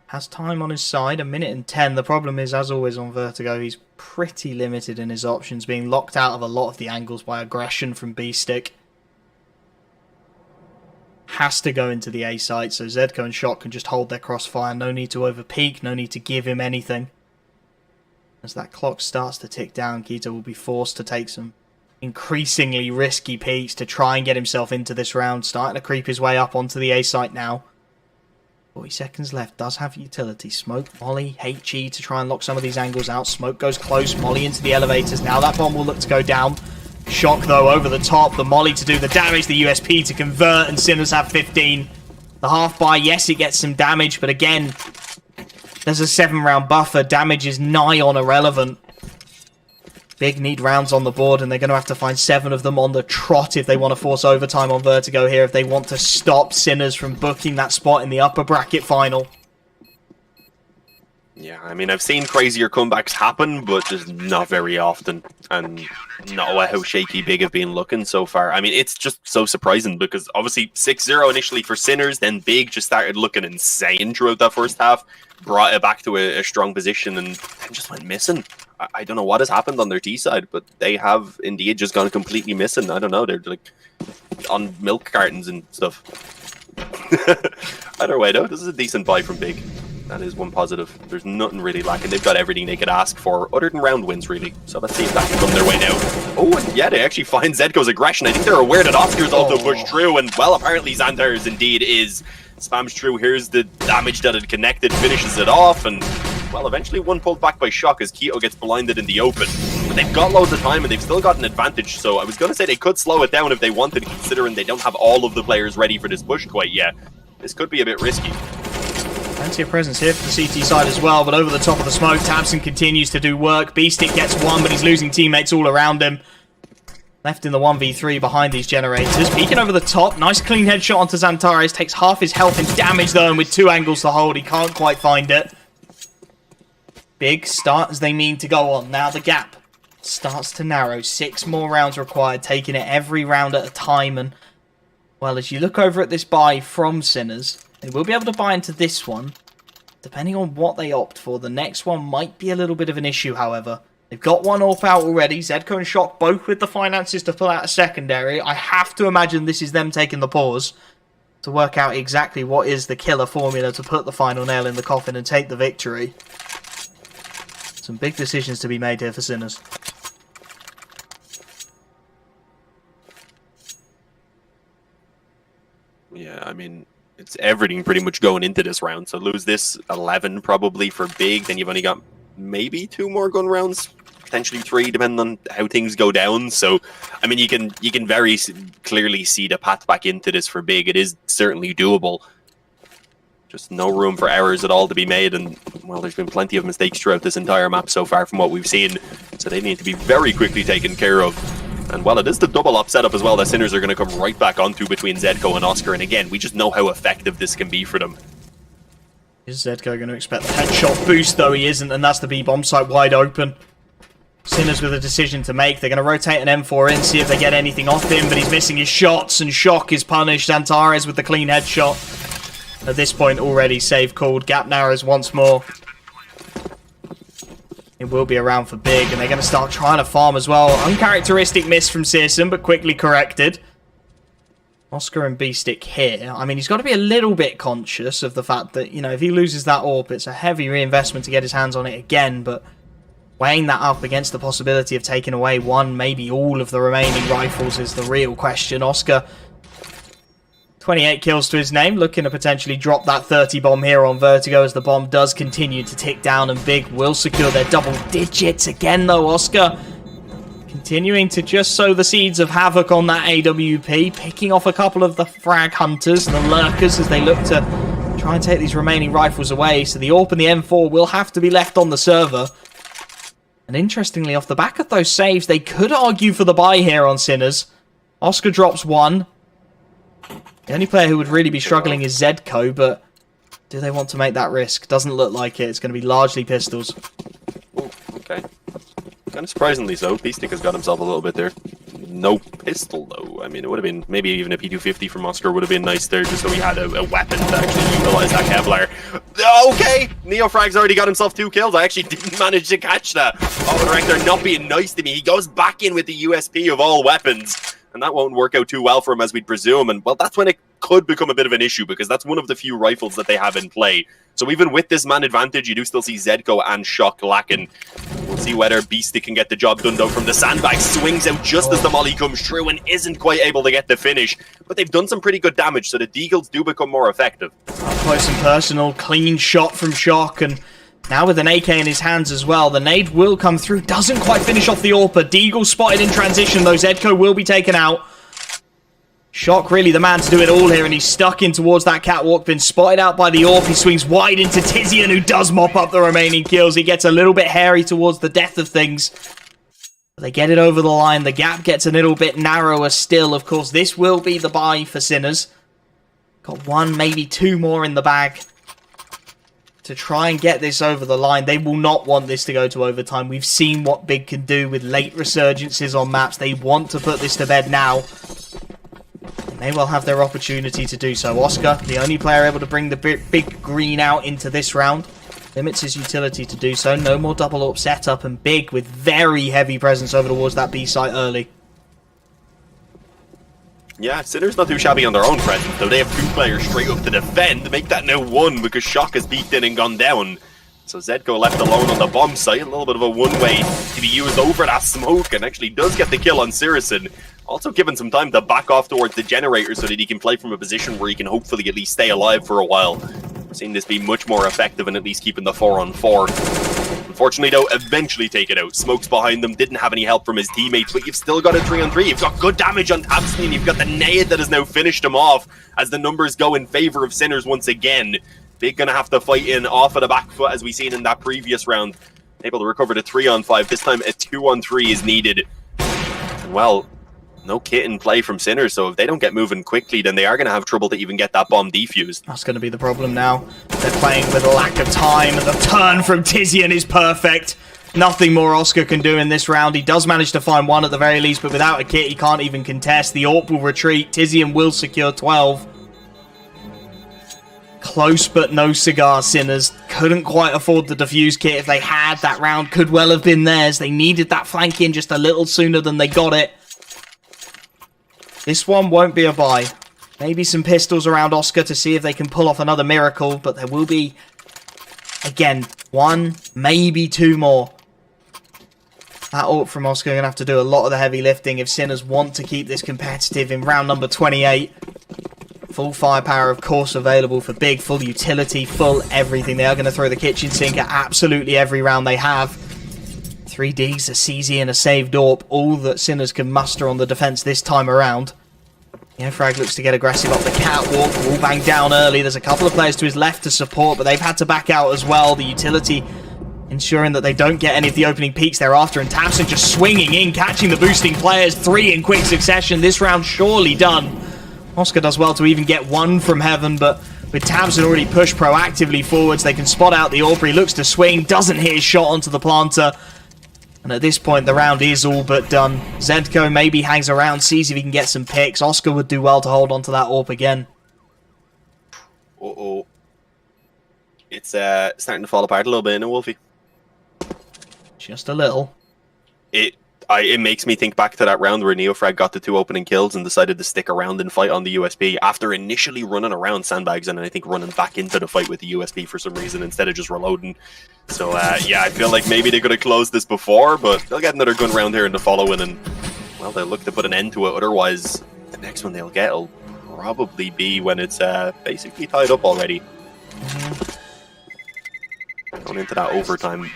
Has time on his side, 1 minute and 10. The problem is, as always on Vertigo, he's pretty limited in his options, being locked out of a lot of the angles by aggression from B-Stick. Has to go into the A site, so Zedko and Shock can just hold their crossfire. No need to over-peek, no need to give him anything. As that clock starts to tick down, Keto will be forced to take some increasingly risky peeks to try and get himself into this round. Starting to creep his way up onto the A site now. 40 seconds left, does have utility. Smoke, Molly, HE to try and lock some of these angles out. Smoke goes close, Molly into the elevators. Now that bomb will look to go down. Shock, though, over the top. The Molly to do the damage, the USP to convert, and Sinners have 15. The half buy, yes, it gets some damage, but again, there's a 7-round buffer. Damage is nigh on irrelevant. Big need rounds on the board, and they're going to have to find 7 of them on the trot if they want to force overtime on Vertigo here, if they want to stop Sinners from booking that spot in the upper bracket final. Yeah, I mean, I've seen crazier comebacks happen, but just not very often, and not how shaky Big have been looking so far. I mean, it's just so surprising, because obviously 6-0 initially for Sinners, then Big just started looking insane throughout that first half, brought it back to a strong position, and then just went missing. I don't know what has happened on their T side, but they have indeed just gone completely missing. I don't know, they're like on milk cartons and stuff. Either way, though, this is a decent buy from Big. That is one positive. There's nothing really lacking. They've got everything they could ask for, other than round wins, really. So let's see if that can come their way now. Oh, and yeah, they actually find Zedko's aggression. I think they're aware that Oscar's also pushed through, and, well, apparently Xantar's indeed is. Spams through, here's the damage that it connected, finishes it off, and, well, eventually one pulled back by Shock as Keto gets blinded in the open. But they've got loads of time, and they've still got an advantage, so I was going to say they could slow it down if they wanted, considering they don't have all of the players ready for this push quite yet. This could be a bit risky. Plenty of presence here for the CT side as well, but over the top of the smoke, Tabson continues to do work. B-Stick gets 1, but he's losing teammates all around him. Left in the 1v3 behind these generators. Peeking over the top, nice clean headshot onto Xantares. Takes half his health in damage though, and with 2 angles to hold, he can't quite find it. Big start as they mean to go on. Now the gap starts to narrow. 6 more rounds required, taking it every round at a time. And, well, as you look over at this buy from Sinners, they will be able to buy into this one. Depending on what they opt for, the next one might be a little bit of an issue, however. They've got one AWP out already. Zedko and Shock both with the finances to pull out a secondary. I have to imagine this is them taking the pause to work out exactly what is the killer formula to put the final nail in the coffin and take the victory. Some big decisions to be made here for Sinners. Yeah, I mean, it's everything pretty much going into this round. So lose this 11 probably for Big, then you've only got maybe 2 more gun rounds, potentially 3, depending on how things go down. So, I mean, you can very clearly see the path back into this for Big. It is certainly doable. Just no room for errors at all to be made, and, well, there's been plenty of mistakes throughout this entire map so far from what we've seen. So they need to be very quickly taken care of. And, well, it is the double up setup as well that Sinners are going to come right back onto between Zedko and Oscar. And again, we just know how effective this can be for them. Is Zedko going to expect the headshot boost? Though he isn't, and that's the B-bomb site wide open. Sinners with a decision to make. They're going to rotate an M4 in, see if they get anything off him, but he's missing his shots, and Shock is punished. Xantares with the clean headshot. At this point, already save called. Gap narrows once more. It will be around for big, and they're going to start trying to farm as well. Uncharacteristic miss from Searson, but quickly corrected. Oscar and B-Stick here. I mean, he's got to be a little bit conscious of the fact that, you know, if he loses that AWP, it's a heavy reinvestment to get his hands on it again, but weighing that up against the possibility of taking away one, maybe all of the remaining rifles is the real question. Oscar, 28 kills to his name, looking to potentially drop that 30 bomb here on Vertigo as the bomb does continue to tick down, and Big will secure their double digits again though. Oscar continuing to just sow the seeds of havoc on that AWP, picking off a couple of the frag hunters, the lurkers, as they look to try and take these remaining rifles away. So the AWP and the M4 will have to be left on the server. And interestingly, off the back of those saves, they could argue for the buy here on Sinners. Oscar drops one. The only player who would really be struggling is Csgo, but do they want to make that risk? Doesn't look like it. It's going to be largely pistols. Oh, okay. Kind of surprisingly so. B-Stick has got himself a little bit there. No pistol, though. I mean, it would have been, maybe even a P250 from Oscar would have been nice there, just so he had a weapon to actually utilize that Kevlar. Okay! Neofrag's already got himself 2 kills. I actually didn't manage to catch that. Oh, the Rector not being nice to me. He goes back in with the USP of all weapons. And that won't work out too well for him, as we'd presume. And, well, that's when it could become a bit of an issue, because that's one of the few rifles that they have in play. So even with this man advantage, you do still see Csgo and Shock lacking. We'll see whether Beastie can get the job done, though, from the sandbag. Swings out just as the molly comes through and isn't quite able to get the finish. But they've done some pretty good damage, so the Deagles do become more effective. Up close and personal, clean shot from Shock, and now with an AK in his hands as well. The nade will come through, doesn't quite finish off the AWP. Deagle spotted in transition, though. Csgo will be taken out. Shock really the man to do it all here, and he's stuck in towards that catwalk, been spotted out by the AWP. He swings wide into Tizian, who does mop up the remaining kills. He gets a little bit hairy towards the death of things. They get it over the line. The gap gets a little bit narrower still. Of course, this will be the buy for Sinners. Got one, maybe two more in the bag to try and get this over the line. They will not want this to go to overtime. We've seen what Big can do with late resurgences on maps. They want to put this to bed now. They will have their opportunity to do so. Oscar, the only player able to bring the big green out into this round, limits his utility to do so. No more double AWP setup, and Big with very heavy presence over towards that B site early. Yeah, Sinner's not too shabby on their own presence, though. They have 2 players straight up to defend. Make that now 1, because Shock has beaked in and gone down. So Csgo left alone on the bomb site. A little bit of a one-way to be used over that smoke, and actually does get the kill on Sirison. Also given some time to back off towards the generator so that he can play from a position where he can hopefully at least stay alive for a while. We're seeing this be much more effective and at least keeping the 4-on-4. Unfortunately, though, eventually take it out. Smoke's behind them, didn't have any help from his teammates, but you've still got a 3-on-3. You've got good damage on Tabstein. You've got the nade that has now finished him off as the numbers go in favor of Sinners once again. Big gonna have to fight in off of the back foot as we seen in that previous round. Able to recover the 3-on-5. This time a 2-on-3 is needed. And well, no kit in play from Sinners, so if they don't get moving quickly, then they are going to have trouble to even get that bomb defused. That's going to be the problem now. They're playing with a lack of time, and the turn from Tizian is perfect. Nothing more Oscar can do in this round. He does manage to find one at the very least, but without a kit, he can't even contest. The AWP will retreat. Tizian will secure 12. Close but no cigar, Sinners. Couldn't quite afford the defuse kit. If they had, that round could well have been theirs. They needed that flank in just a little sooner than they got it. This one won't be a buy. Maybe some pistols around Oscar to see if they can pull off another miracle, but there will be, again, 1, maybe 2 more. That AWP from Oscar going to have to do a lot of the heavy lifting if Sinners want to keep this competitive in round number 28. Full firepower, of course, available for Big, full utility, full everything. They are going to throw the kitchen sink at absolutely every round they have. 3 Ds, a CZ, and a saved AWP, all that Sinners can muster on the defense this time around. Frag looks to get aggressive up the catwalk, wall bang down early. There's a couple of players to his left to support, but they've had to back out as well. The utility ensuring that they don't get any of the opening peaks thereafter, and Tapson just swinging in, catching the boosting players. 3 in quick succession. This round surely done. Oscar does well to even get 1 from Heaven, but with Tabson already pushed proactively forwards, they can spot out the AWP. He looks to swing, doesn't hit his shot onto the planter. And at this point, the round is all but done. Csgo maybe hangs around, sees if he can get some picks. Oscar would do well to hold on to that AWP again. Uh-oh. It's starting to fall apart a little bit, isn't it, Wolfie? Just a little. It makes me think back to that round where Neofrag got the 2 opening kills and decided to stick around and fight on the USB after initially running around sandbags and I think running back into the fight with the USB for some reason instead of just reloading. So yeah, I feel like maybe they could have closed this before, but they'll get another gun round here in the following and, well, they'll look to put an end to it. Otherwise, the next one they'll get will probably be when it's basically tied up already. Going into that overtime.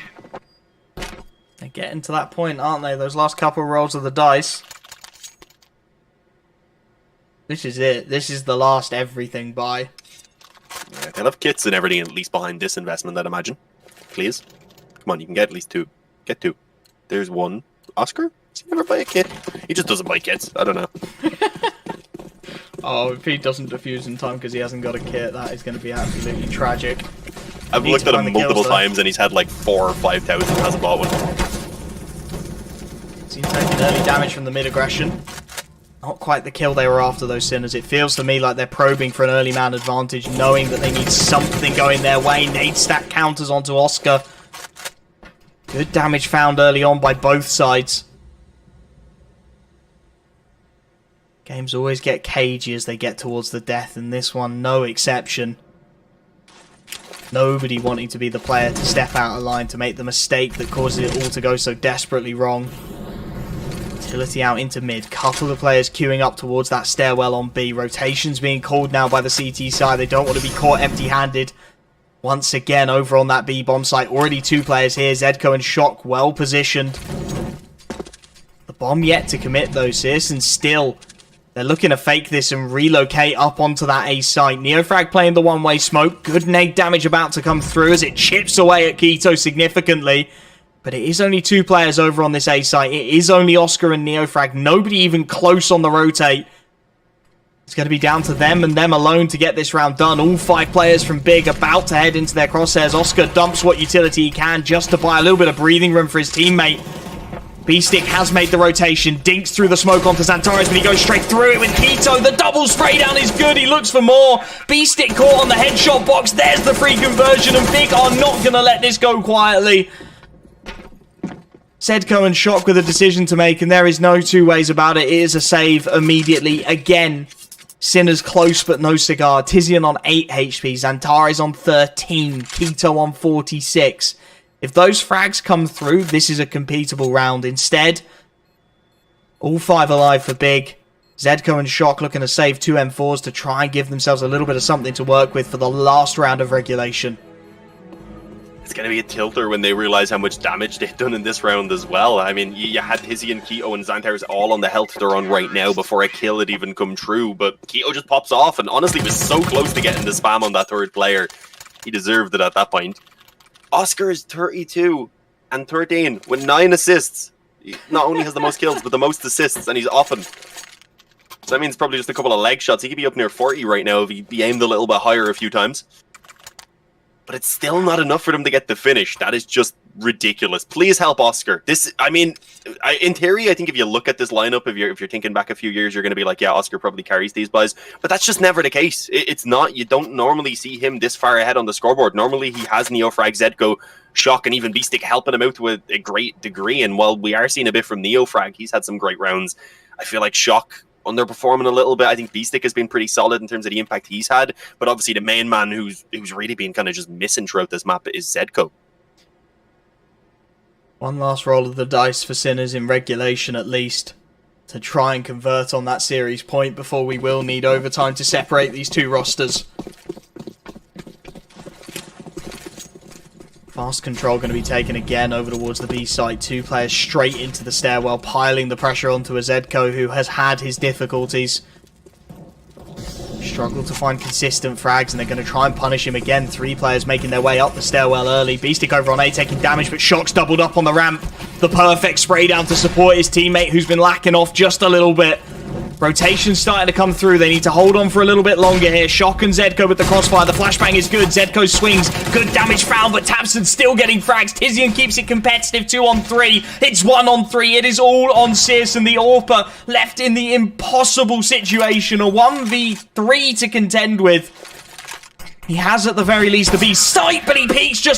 They're getting to that point, aren't they? Those last couple of rolls of the dice. This is it. This is the last everything buy. Yeah, they'll have kits and everything at least behind this investment, I'd imagine. Please. Come on, you can get at least 2. Get 2. There's 1. Oscar? Does he ever buy a kit? He just doesn't buy kits. I don't know. Oh, if he doesn't defuse in time because he hasn't got a kit, that is going to be absolutely tragic. I've looked at him multiple times and he's had like 4,000 or 5,000 and hasn't bought one. He's taking early damage from the mid-aggression. Not quite the kill they were after, those Sinners. It feels to me like they're probing for an early man advantage, knowing that they need something going their way. Nade stack counters onto Oscar. Good damage found early on by both sides. Games always get cagey as they get towards the death, and this one no exception. Nobody wanting to be the player to step out of line to make the mistake that causes it all to go so desperately wrong. Utility out into mid. Couple of players queuing up towards that stairwell on B. Rotations being called now by the CT side. They don't want to be caught empty-handed. Once again, over on that B bomb site. Already 2 players here. Csgo and Shock well positioned. The bomb yet to commit though, Sis, and still they're looking to fake this and relocate up onto that A site. Neofrag playing the one-way smoke. Good nade damage about to come through as it chips away at Keto significantly. But it is only 2 players over on this A site. It is only Oscar and Neofrag. Nobody even close on the rotate. It's going to be down to them and them alone to get this round done. All 5 players from Big about to head into their crosshairs. Oscar dumps what utility he can just to buy a little bit of breathing room for his teammate. B-Stick has made the rotation, dinks through the smoke onto Xantares, but he goes straight through it with Keto. The double spray down is good, he looks for more. B-Stick caught on the headshot box, there's the free conversion, and Big are not going to let this go quietly. Csgo and Shock with a decision to make, and there is no 2 ways about it. It is a save immediately. Again, Sinners close but no cigar. Tizian on 8 HP, Xantares on 13, Keto on 46. If those frags come through, this is a competable round. Instead, all 5 alive for Big. Csgo and Shock looking to save 2 M4s to try and give themselves a little bit of something to work with for the last round of regulation. It's going to be a tilter when they realize how much damage they've done in this round as well. I mean, you had Tizian, Keto, and Xantares all on the health they're on right now before a kill had even come true, but Keto just pops off and honestly was so close to getting the spam on that 3rd player. He deserved it at that point. Oscar is 32 and 13 with 9 assists. He not only has the most kills, but the most assists, and he's often. So that means probably just a couple of leg shots. He could be up near 40 right now if he aimed a little bit higher a few times. But it's still not enough for them to get the finish. That is just ridiculous. Please help Oscar. This, I mean, in theory, I think if you look at this lineup, if you're thinking back a few years, you're going to be like, yeah, Oscar probably carries these buys. But that's just never the case. It's not. You don't normally see him this far ahead on the scoreboard. Normally, he has Neofrag, Csgo, Shock, and even B-Stick helping him out to a great degree. And while we are seeing a bit from Neofrag, he's had some great rounds. I feel like Shock underperforming a little bit. I think B-Stick has been pretty solid in terms of the impact he's had, but obviously the main man who's really been kind of just missing throughout this map is Csgo. One last roll of the dice for Sinners in regulation at least, to try and convert on that series point before we will need overtime to separate these 2 rosters. Fast control going to be taken again over towards the B site. 2 players straight into the stairwell, piling the pressure onto a Csgo who has had his difficulties. Struggle to find consistent frags, and they're going to try and punish him again. 3 players making their way up the stairwell early. B-Stick over on A taking damage, but Shock's doubled up on the ramp. The perfect spray down to support his teammate who's been lacking off just a little bit. Rotation's starting to come through. They need to hold on for a little bit longer here. Shock and Csgo with the crossfire. The flashbang is good. Csgo swings. Good damage found, but Tabson still getting frags. Tizian keeps it competitive. 2 on 3. It's 1 on 3. It is all on Sis, and the AWPer left in the impossible situation. A 1v3 to contend with. He has at the very least the B site, but he peeks just